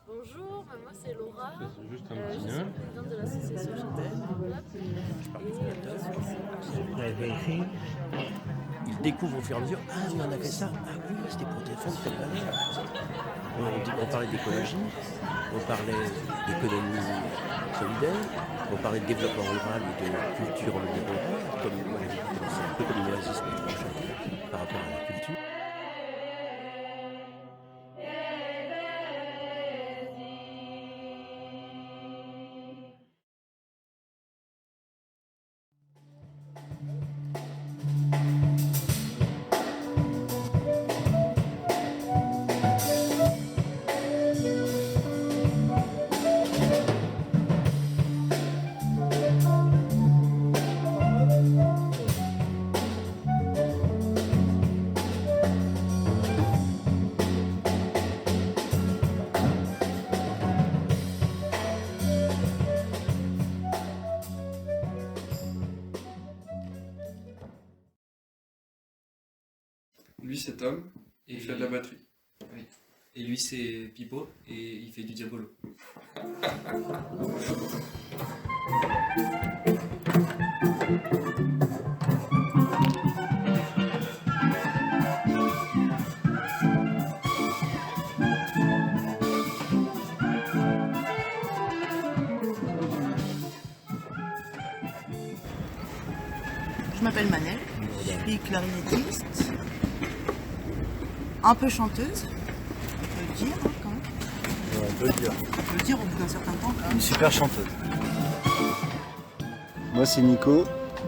Bonjour, moi c'est Laura. Juste un Je petit suis nœud. présidente de l'association Chantal et je suis aussi architecte. Ils découvrent au fur et à mesure, ah oui on a fait ça, ah oui c'était pour défendre telle valeur. On parlait d'écologie, on parlait d'économie solidaire, on parlait de développement rural et de culture en milieu rural, comme moi j'ai commencé un peu comme une oasis pour chacun par rapport à la culture. Lui c'est Tom, et il fait de la batterie. Oui. Et lui c'est Pipo et il fait du diabolo. Je m'appelle Manel, je suis clarinettiste, un peu chanteuse, on peut le dire quand même. On peut le dire. On peut le dire au bout d'un certain temps. Une super chanteuse. Moi c'est Nico,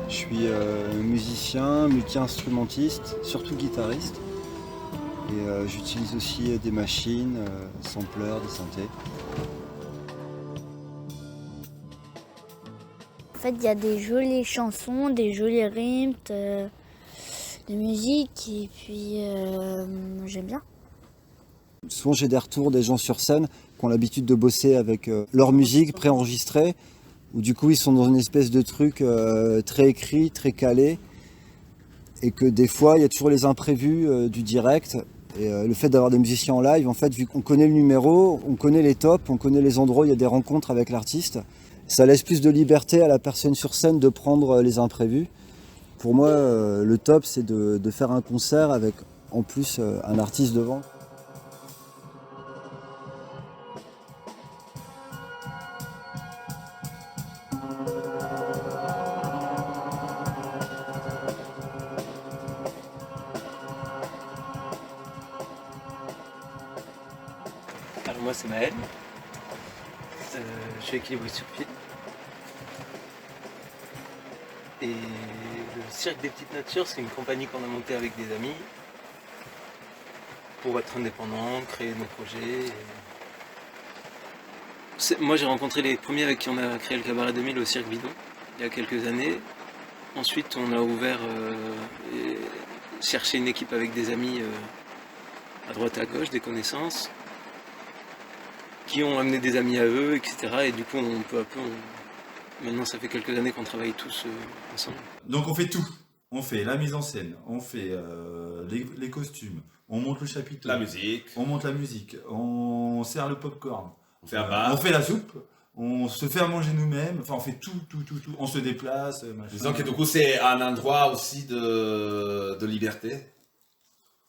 je suis musicien, multi-instrumentiste, surtout guitariste. Et j'utilise aussi des machines, sampleurs, des synthés. En fait, il y a des jolies chansons, des jolis rimes, de musique, et puis j'aime bien. Souvent j'ai des retours des gens sur scène qui ont l'habitude de bosser avec leur musique préenregistrée, où du coup ils sont dans une espèce de truc très écrit, très calé, et que des fois il y a toujours les imprévus du direct. Et le fait d'avoir des musiciens en live, en fait, vu qu'on connaît le numéro, on connaît les tops, on connaît les endroits où il y a des rencontres avec l'artiste, ça laisse plus de liberté à la personne sur scène de prendre les imprévus. Pour moi, le top, c'est de faire un concert avec en plus un artiste devant. Alors moi c'est Maël, je suis équilibré sur pied. Et le Cirque des Petites Natures, c'est une compagnie qu'on a montée avec des amis pour être indépendant, créer nos projets. Moi j'ai rencontré les premiers avec qui on a créé le Cabaret 2000 au Cirque Bidon il y a quelques années. Ensuite on a ouvert, cherché une équipe avec des amis à droite et à gauche, des connaissances, qui ont amené des amis à eux, etc. Et du coup peu à peu, maintenant ça fait quelques années qu'on travaille tous ensemble. Donc on fait tout. On fait la mise en scène, on fait les costumes, on monte le chapiteau, La musique, on monte la musique, on sert le popcorn, on fait un bar. on fait la soupe, on se fait à manger nous-mêmes, enfin on fait tout. On se déplace, machin. Disons que du coup c'est un endroit aussi de liberté.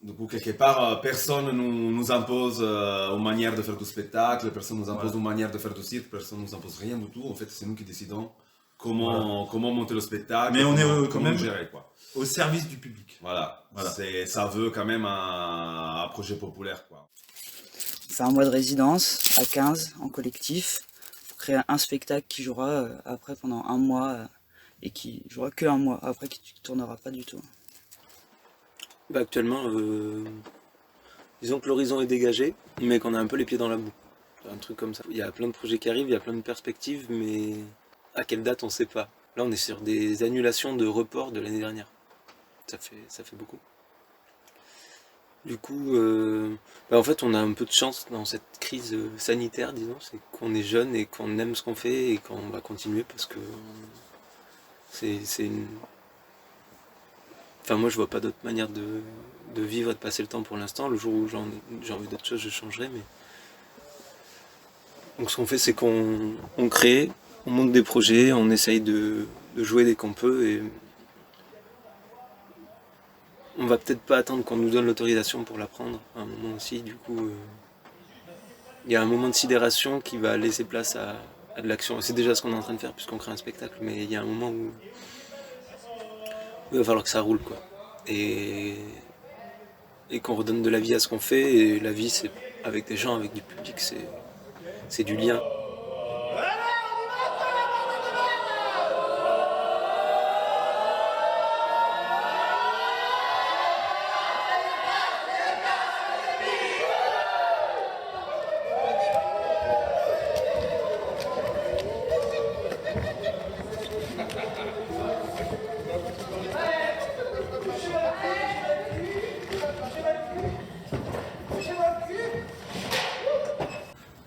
Du coup, quelque part, personne nous impose une manière de faire du spectacle, personne nous impose une manière de faire du cirque, personne nous impose rien du tout. En fait, c'est nous qui décidons comment monter le spectacle, mais on est quand comment même gérer, quoi. Au service du public. Voilà. Ça veut quand même un projet populaire, quoi. On fait un mois de résidence à 15 en collectif pour créer un spectacle qui jouera après pendant un mois et qui jouera que un mois après, qui tournera pas du tout. Bah actuellement, disons que l'horizon est dégagé, mais qu'on a un peu les pieds dans la boue. Un truc comme ça. Il y a plein de projets qui arrivent, il y a plein de perspectives, mais à quelle date on sait pas. Là on est sur des annulations de reports de l'année dernière. Ça fait beaucoup. Du coup, en fait on a un peu de chance dans cette crise sanitaire, disons, c'est qu'on est jeune et qu'on aime ce qu'on fait et qu'on va continuer parce que c'est une... Enfin moi je vois pas d'autre manière de vivre et de passer le temps pour l'instant. Le jour où j'ai envie d'autre chose je changerai, mais Donc ce qu'on fait, c'est qu'on crée, on monte des projets, on essaye de jouer dès qu'on peut et on va peut-être pas attendre qu'on nous donne l'autorisation pour l'apprendre à un moment aussi. Du coup, il y a un moment de sidération qui va laisser place à de l'action. C'est déjà ce qu'on est en train de faire puisqu'on crée un spectacle, mais il y a un moment où il va falloir que ça roule, quoi. Et qu'on redonne de la vie à ce qu'on fait. Et la vie, c'est avec des gens, avec du public, c'est du lien.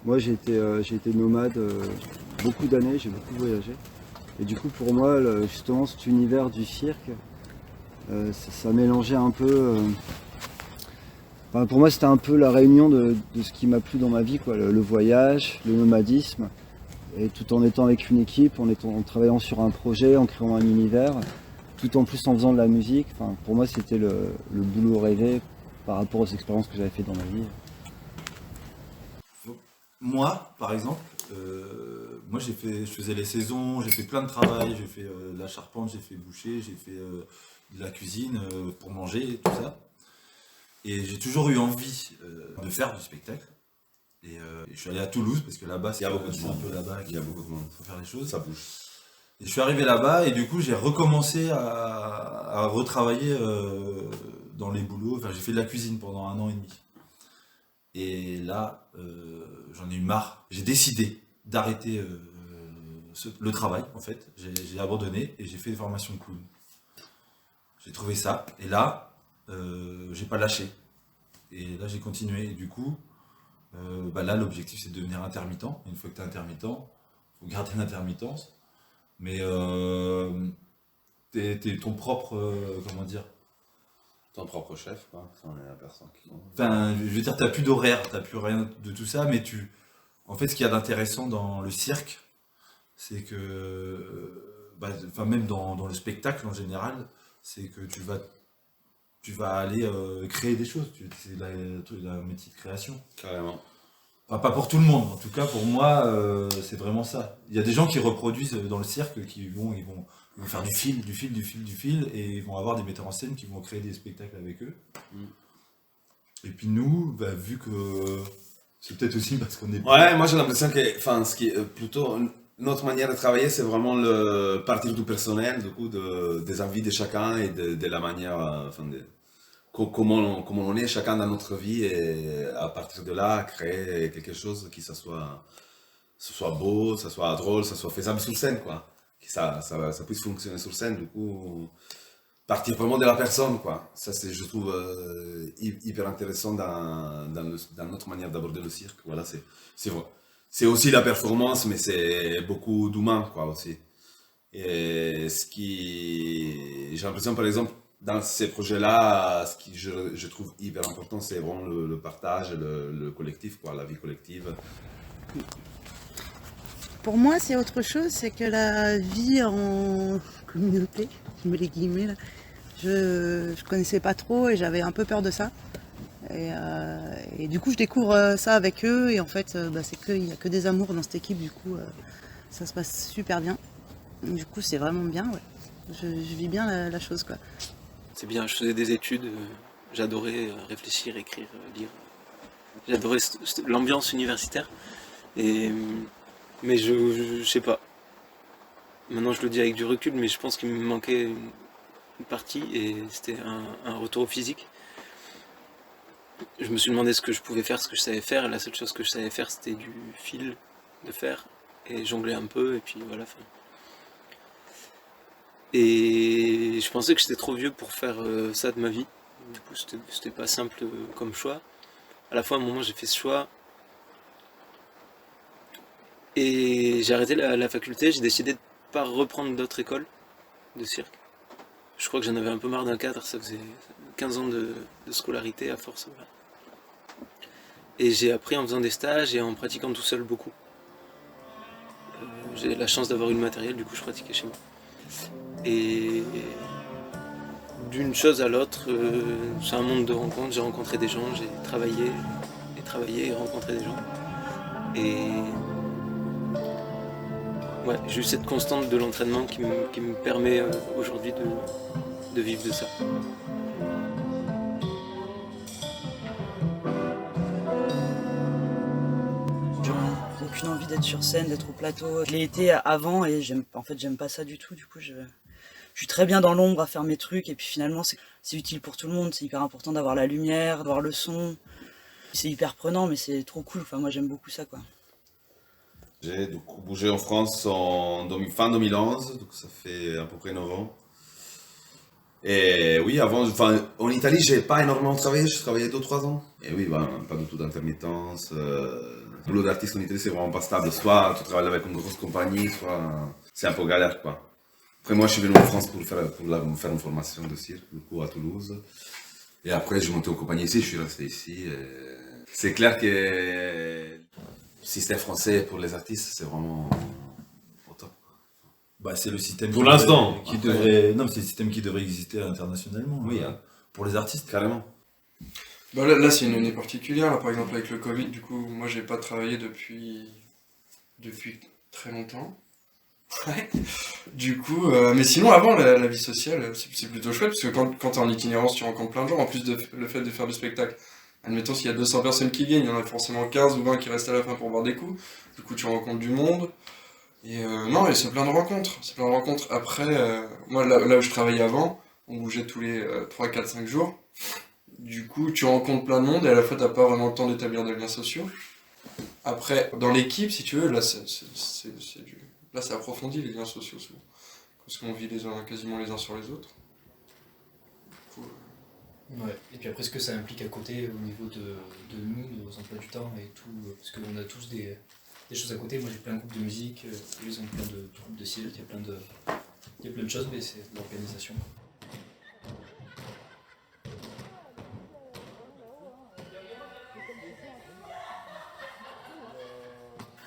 Moi j'ai été nomade beaucoup d'années, j'ai beaucoup voyagé. Et du coup pour moi justement cet univers du cirque, ça mélangeait un peu... enfin, pour moi c'était un peu la réunion de ce qui m'a plu dans ma vie, quoi, le voyage, le nomadisme. Et tout en étant avec une équipe, en travaillant sur un projet, en créant un univers, tout en plus en faisant de la musique. Enfin, pour moi c'était le boulot rêvé par rapport aux expériences que j'avais fait dans ma vie. Moi, par exemple, moi je faisais les saisons, j'ai fait plein de travail, j'ai fait de la charpente, j'ai fait boucher, j'ai fait de la cuisine pour manger, tout ça. Et j'ai toujours eu envie de faire du spectacle. Et je suis allé à Toulouse parce que là-bas, c'est un peu là-bas qu'il y a beaucoup de monde. Il faut faire les choses. Ça bouge. Et je suis arrivé là-bas et du coup j'ai recommencé à retravailler dans les boulots. Enfin, j'ai fait de la cuisine pendant 1 an et demi. Et là, j'en ai eu marre. J'ai décidé d'arrêter le travail, en fait. J'ai abandonné et j'ai fait des formations de clown. J'ai trouvé ça. Et là, j'ai pas lâché. Et là, j'ai continué. Et du coup, là, l'objectif, c'est de devenir intermittent. Une fois que tu es intermittent, il faut garder l'intermittence. Mais t'es ton propre... comment dire ? Ton propre chef, quoi. Enfin, la personne qui... Enfin, je veux dire, t'as plus d'horaire, t'as plus rien de tout ça, mais en fait, ce qu'il y a d'intéressant dans le cirque, c'est que, même dans le spectacle en général, c'est que tu vas aller créer des choses. C'est la métier de création. Carrément. Enfin, pas pour tout le monde, en tout cas pour moi, c'est vraiment ça. Il y a des gens qui reproduisent dans le cirque, ils vont faire du fil, et ils vont avoir des metteurs en scène qui vont créer des spectacles avec eux. Et puis nous, vu que c'est peut-être aussi parce qu'on est... Ouais, moi j'ai l'impression que, ce qui est plutôt notre manière de travailler, c'est vraiment le partir du personnel, du coup, des envies de chacun et de la manière, comment on est chacun dans notre vie, et à partir de là, créer quelque chose qui ça soit beau, ça soit drôle, ça soit faisable sur scène, quoi. Que ça puisse fonctionner sur scène, du coup, partir vraiment de la personne, quoi. Ça, c'est, je trouve, hyper intéressant dans notre manière d'aborder le cirque. Voilà, c'est vrai. C'est aussi la performance, mais c'est beaucoup d'humain, quoi, aussi. Et j'ai l'impression, par exemple, dans ces projets-là, ce qui je trouve hyper important, c'est vraiment le partage, le collectif, quoi, la vie collective. Pour moi, c'est autre chose, c'est que la vie en communauté, je mets les guillemets là, je connaissais pas trop et j'avais un peu peur de ça. Et du coup, je découvre ça avec eux et en fait, il n'y a que des amours dans cette équipe, du coup, ça se passe super bien. Du coup, c'est vraiment bien, ouais. Je vis bien la chose, quoi. C'est bien, je faisais des études, j'adorais réfléchir, écrire, lire. J'adorais l'ambiance universitaire. Mais je sais pas. Maintenant je le dis avec du recul, mais je pense qu'il me manquait une partie et c'était un retour au physique. Je me suis demandé ce que je pouvais faire, ce que je savais faire, et la seule chose que je savais faire c'était du fil de fer et jongler un peu et puis voilà. Et je pensais que j'étais trop vieux pour faire ça de ma vie. Du coup c'était pas simple comme choix. À la fois à un moment j'ai fait ce choix. Et j'ai arrêté la faculté, j'ai décidé de ne pas reprendre d'autres écoles de cirque. Je crois que j'en avais un peu marre d'un cadre, ça faisait 15 ans de scolarité à force. Voilà. Et j'ai appris en faisant des stages et en pratiquant tout seul beaucoup. J'ai la chance d'avoir eu le matériel, du coup je pratiquais chez moi. Et d'une chose à l'autre, c'est un monde de rencontres, j'ai rencontré des gens, j'ai travaillé et rencontré des gens. Et ouais, j'ai eu cette constante de l'entraînement qui me permet aujourd'hui de vivre de ça. Aucune envie d'être sur scène, d'être au plateau. Je l'ai été avant et j'aime pas ça du tout. Du coup, je suis très bien dans l'ombre à faire mes trucs et puis finalement c'est utile pour tout le monde. C'est hyper important d'avoir la lumière, d'avoir le son. C'est hyper prenant mais c'est trop cool. Enfin, moi j'aime beaucoup ça quoi. J'ai du coup bougé en France fin 2011, donc ça fait à peu près 9 ans. Et oui, avant, en Italie, j'ai pas énormément travaillé, j'ai travaillé 2-3 ans. Et oui, pas du tout d'intermittence. Le boulot d'artiste en Italie, c'est vraiment pas stable. Soit tu travailles avec une grosse compagnie, soit c'est un peu galère, quoi. Après, moi, je suis venu en France pour faire une formation de cirque, du coup, à Toulouse. Et après, j'ai monté en compagnie ici, je suis resté ici. C'est clair que le système français pour les artistes, c'est vraiment au top. Bah, c'est le système pour l'instant c'est le système qui devrait exister internationalement. Oui, hein. Pour les artistes. Carrément. Bah là c'est une année particulière, là, par exemple avec le Covid, du coup, moi j'ai pas travaillé depuis très longtemps. Ouais. Du coup, mais sinon avant la vie sociale, c'est plutôt chouette, parce que quand t'es en itinérance, tu rencontres plein de gens, en plus le fait de faire du spectacle. Admettons, s'il y a 200 personnes qui viennent, il y en a forcément 15 ou 20 qui restent à la fin pour boire des coups. Du coup, tu rencontres du monde. Et non, et c'est plein de rencontres. Après, moi, là où je travaillais avant, on bougeait tous les 3, 4, 5 jours. Du coup, tu rencontres plein de monde et à la fois, t'as pas vraiment le temps d'établir des liens sociaux. Après, dans l'équipe, si tu veux, là, ça approfondit les liens sociaux souvent. Parce qu'on vit quasiment les uns sur les autres. Ouais. Et puis après, ce que ça implique à côté au niveau de nous, de nos emplois du temps et tout, parce qu'on a tous des choses à côté. Moi j'ai plein de groupes de musique, eux ils ont plein de groupes de cirque, il y a plein de choses, mais c'est de l'organisation.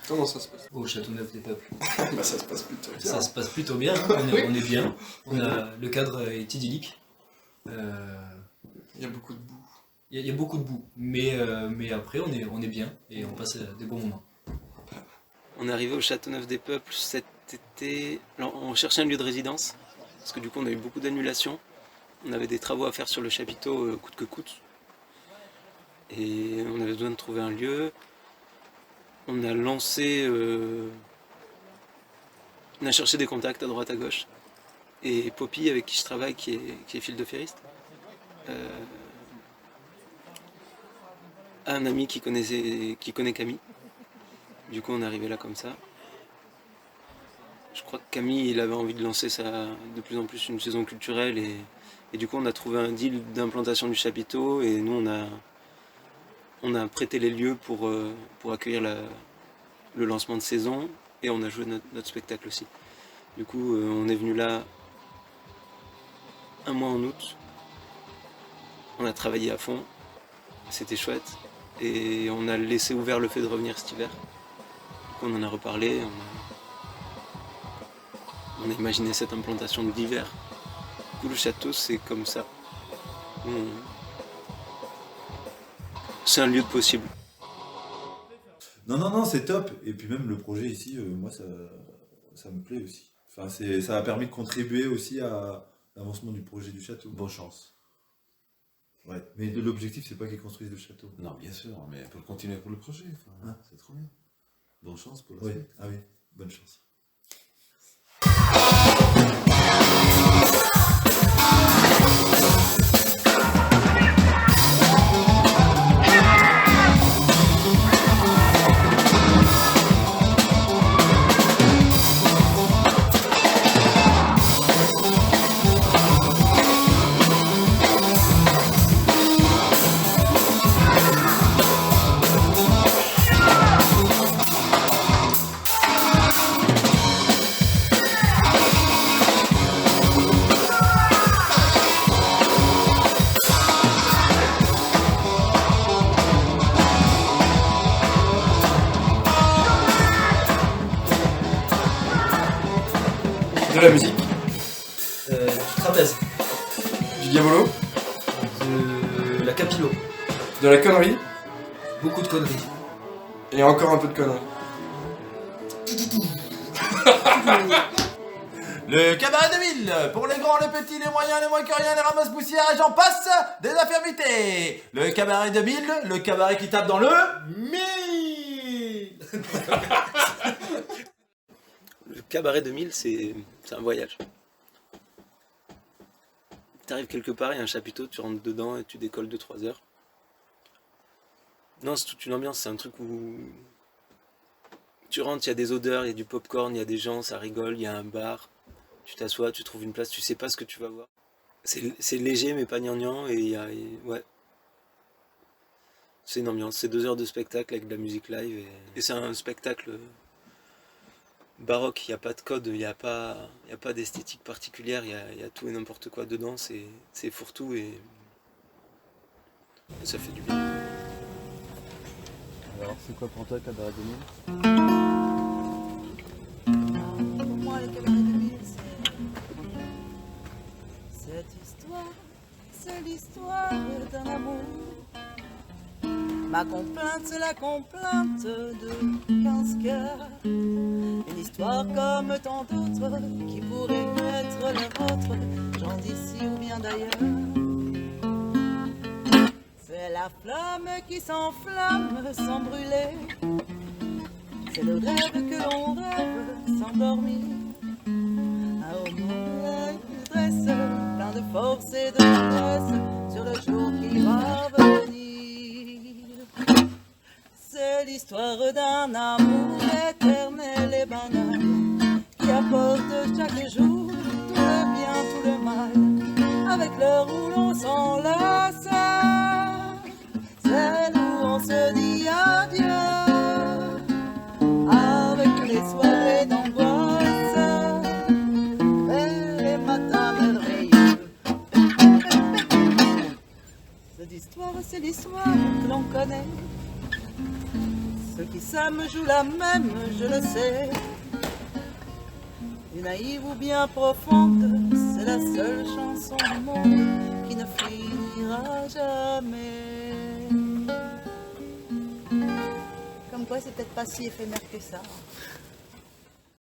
Comment ça se passe? Au Châteauneuf des Peuples. Bah ça se passe plutôt bien. Ça se passe plutôt bien, on est bien. Le cadre est idyllique. Il y a beaucoup de boue. Il y a beaucoup de boue, mais après on est bien et on passe des bons moments. On est arrivé au Châteauneuf des Peuples cet été. Alors, on cherchait un lieu de résidence, parce que du coup on a eu beaucoup d'annulations. On avait des travaux à faire sur le chapiteau coûte que coûte. Et on avait besoin de trouver un lieu. On a lancé... on a cherché des contacts à droite à gauche. Et Poppy, avec qui je travaille, qui est fil de ferriste, a un ami qui connaît Camille. Du coup, on est arrivé là comme ça. Je crois que Camille, il avait envie de lancer de plus en plus une saison culturelle et du coup, on a trouvé un deal d'implantation du chapiteau et nous, on a prêté les lieux pour accueillir le lancement de saison et on a joué notre spectacle aussi. Du coup, on est venu là un mois en août. On a travaillé à fond, c'était chouette et on a laissé ouvert le fait de revenir cet hiver. On en a reparlé, on a imaginé cette implantation d'hiver. Du coup, le château, c'est comme ça. C'est un lieu de possible. Non, c'est top. Et puis même le projet ici, moi, ça me plaît aussi. Enfin, ça a permis de contribuer aussi à l'avancement du projet du château. Bonne chance. Ouais, mais l'objectif, c'est pas qu'ils construisent le château. Non, bien sûr, mais pour continuer pour le projet, c'est trop bien. Bonne chance pour la suite. Ah oui, bonne chance. De la musique. Du trapèze. Du diabolo. De la capillo. De la connerie. Beaucoup de conneries. Et encore un peu de conneries. Le cabaret de ville, pour les grands, les petits, les moyens, les moins que rien, les ramasse-poussières et j'en passe, des infirmités. Le cabaret de ville, le cabaret qui tape dans le mille. Le cabaret 2000, c'est un voyage. T'arrives quelque part, il y a un chapiteau, tu rentres dedans et tu décolles 2-3 heures. Non, c'est toute une ambiance, c'est un truc où tu rentres, il y a des odeurs, il y a du popcorn, il y a des gens, ça rigole, il y a un bar. Tu t'assois, tu trouves une place, tu sais pas ce que tu vas voir. C'est léger mais pas gnangnan et ouais. C'est une ambiance, c'est 2 heures de spectacle avec de la musique live et c'est un spectacle baroque, il n'y a pas de code, il n'y a pas d'esthétique particulière, il y a tout et n'importe quoi dedans, c'est fourre-tout et ça fait du bien. Alors, c'est quoi pour toi, Cabaret 2000? Pour moi, le Cabaret 2000, c'est l'histoire d'un amour. Ma complainte, c'est la complainte de 15 cœurs. Une histoire comme tant d'autres qui pourrait être la vôtre, gens d'ici ou bien d'ailleurs. C'est la flamme qui s'enflamme sans brûler. C'est le rêve que l'on rêve sans dormir. Un homme qui dresse, plein de force et de tendresse, sur le jour qui va venir. C'est l'histoire d'un amour éternel et banal, qui apporte chaque jour tout le bien, tout le mal, avec l'heure où l'on s'enlace. C'est où on se dit adieu, avec les soirées d'angoisse et les matins merveilleux. Cette histoire, c'est l'histoire que l'on connaît. Ceux qui s'aiment jouent la même, je le sais. Et naïve ou bien profonde, c'est la seule chanson du monde qui ne finira jamais. Comme quoi, c'est peut-être pas si éphémère que ça.